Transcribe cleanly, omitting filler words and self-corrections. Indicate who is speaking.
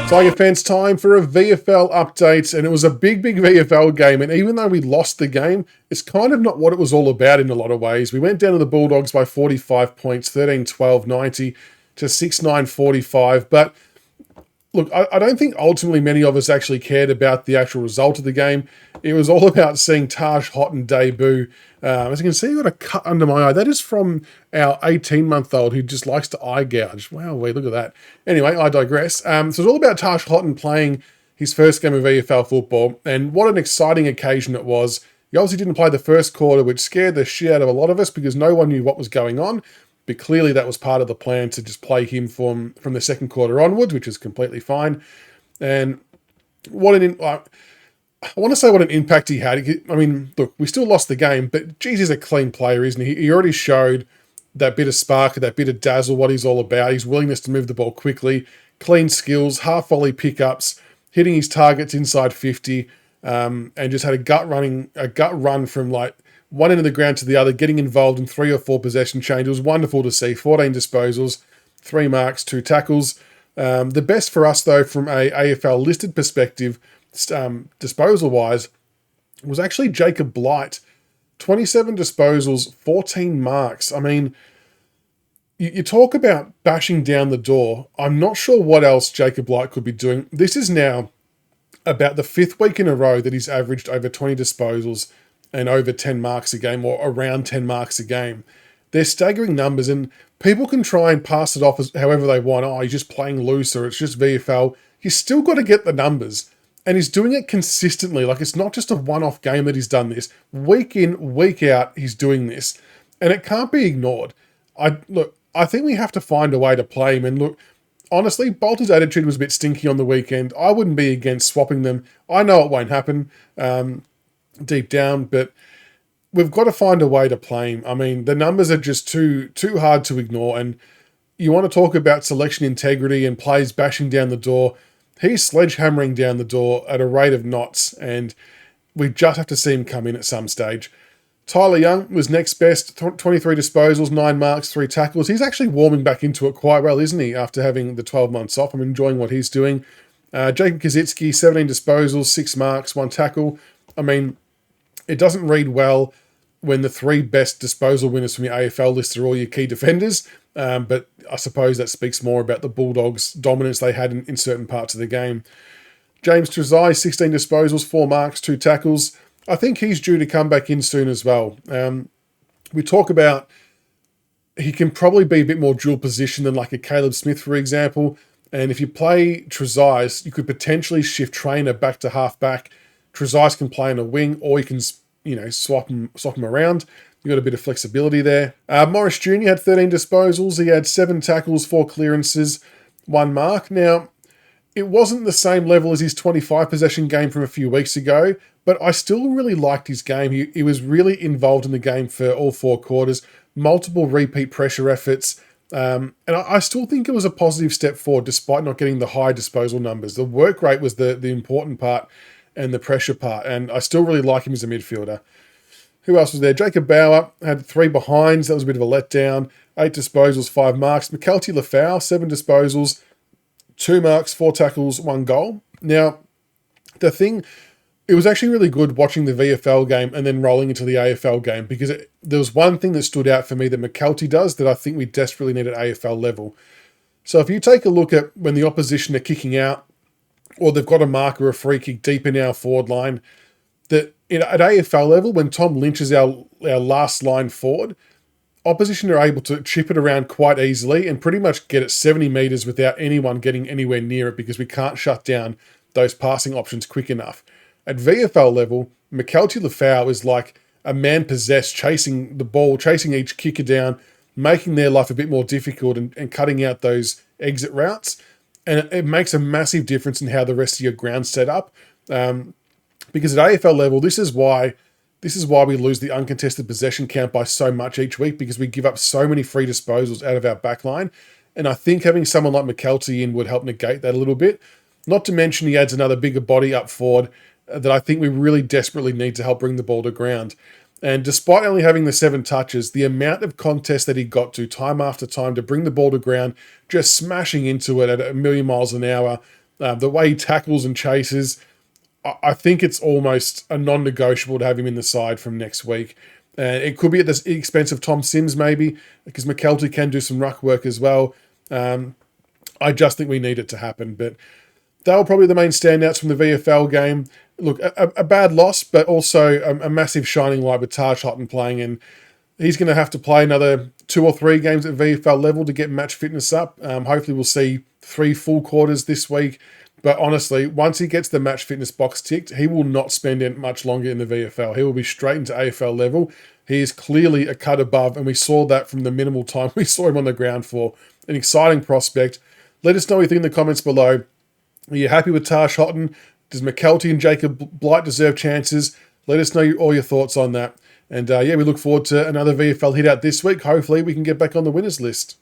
Speaker 1: Tiger fans, time for a VFL update, and it was a big VFL game, and even though we lost the game, it's kind of not what it was all about in a lot of ways. We went down to the Bulldogs by 45 points, 13-12-90 to 6-9-45, but look, I don't think ultimately many of us actually cared about the actual result of the game. It was all about seeing Taj Hotton debut. As you can see, I've got a cut under my eye. That is from our 18-month-old who just likes to eye gouge. Wow, look at that. Anyway, I digress. So it's all about Taj Hotton playing his first game of VFL football, and what an exciting occasion it was. He obviously didn't play the first quarter, which scared the shit out of a lot of us because no one knew what was going on. But clearly that was part of the plan to just play him from the second quarter onwards, which is completely fine. And what I want to say what an impact he had. I mean, look, we still lost the game, but geez, he's a clean player, isn't he? He already showed that bit of spark, that bit of dazzle, what he's all about. His willingness to move the ball quickly, clean skills, half volley pickups, hitting his targets inside 50, and just had a gut run from like one end of the ground to the other, getting involved in 3 or 4 possession changes. It was wonderful to see. 14 disposals, 3 marks, 2 tackles. The best for us, though, from a AFL listed perspective, disposal-wise, was actually Jacob Blight. 27 disposals, 14 marks. I mean, you talk about bashing down the door. I'm not sure what else Jacob Blight could be doing. This is now about the 5th week in a row that he's averaged over 20 disposals and over 10 marks a game, or around 10 marks a game. They're staggering numbers, and people can try and pass it off as however they want. Oh, he's just playing loose, or it's just VFL. He's still got to get the numbers, and he's doing it consistently. Like, it's not just a one-off game that he's done this. Week in, week out, he's doing this, and it can't be ignored. I think we have to find a way to play him, and look, honestly, Bolter's attitude was a bit stinky on the weekend. I wouldn't be against swapping them. I know it won't happen deep down, but we've got to find a way to play him. I mean, the numbers are just too hard to ignore, and you want to talk about selection integrity and plays bashing down the door. He's sledgehammering down the door at a rate of knots, and we just have to see him come in at some stage. Tyler Young was next best, 23 disposals, 9 marks, 3 tackles. He's actually warming back into it quite well, isn't he, after having the 12 months off? I'm enjoying what he's doing. Jacob Kazitsky, 17 disposals, 6 marks, 1 tackle. I mean, it doesn't read well when the 3 best disposal winners from your AFL list are all your key defenders, but I suppose that speaks more about the Bulldogs' dominance they had in certain parts of the game. James Trezai, 16 disposals, 4 marks, 2 tackles. I think he's due to come back in soon as well. We talk about he can probably be a bit more dual position than like a Caleb Smith, for example, and if you play Trezai, you could potentially shift Trainer back to half-back. Trezai can play in a wing, or you can, swap him around. You've got a bit of flexibility there. Morris Jr. had 13 disposals. He had 7 tackles, 4 clearances, 1 mark. Now, it wasn't the same level as his 25 possession game from a few weeks ago, but I still really liked his game. He was really involved in the game for all 4 quarters, multiple repeat pressure efforts, and I still think it was a positive step forward despite not getting the high disposal numbers. The work rate was the important part, and the pressure part, and I still really like him as a midfielder. Who else was there? Jacob Bauer had 3 behinds. That was a bit of a letdown. 8 disposals, 5 marks. McKelty Lafau, 7 disposals, 2 marks, 4 tackles, 1 goal. Now, it was actually really good watching the VFL game and then rolling into the AFL game, because there was one thing that stood out for me that McKelty does that I think we desperately need at AFL level. So if you take a look at when the opposition are kicking out, or they've got a mark or a free kick deep in our forward line, that at AFL level, when Tom Lynch is our last line forward, opposition are able to chip it around quite easily and pretty much get it 70 metres without anyone getting anywhere near it, because we can't shut down those passing options quick enough. At VFL level, McKelty Lafau is like a man possessed, chasing the ball, chasing each kicker down, making their life a bit more difficult and cutting out those exit routes. And it makes a massive difference in how the rest of your ground's set up. Because at AFL level, this is why we lose the uncontested possession count by so much each week, because we give up so many free disposals out of our backline. And I think having someone like McKelty in would help negate that a little bit. Not to mention he adds another bigger body up forward that I think we really desperately need to help bring the ball to ground. And despite only having the 7 touches, the amount of contests that he got to time after time to bring the ball to ground, just smashing into it at a million miles an hour, the way he tackles and chases, I think it's almost a non-negotiable to have him in the side from next week. And it could be at the expense of Tom Sims maybe, because McKelty can do some ruck work as well. I just think we need it to happen. But they were probably the main standouts from the VFL game. Look, a bad loss, but also a massive shining light with Taj Hotton playing. And he's going to have to play another 2 or 3 games at VFL level to get match fitness up. Hopefully we'll see 3 full quarters this week. But honestly, once he gets the match fitness box ticked, he will not spend much longer in the VFL. He will be straight into AFL level. He is clearly a cut above, and we saw that from the minimal time we saw him on the ground for. An exciting prospect. Let us know what you think in the comments below. Are you happy with Taj Hotton? Does McKelty and Jacob Blight deserve chances? Let us know all your thoughts on that. And we look forward to another VFL hit out this week. Hopefully we can get back on the winners list.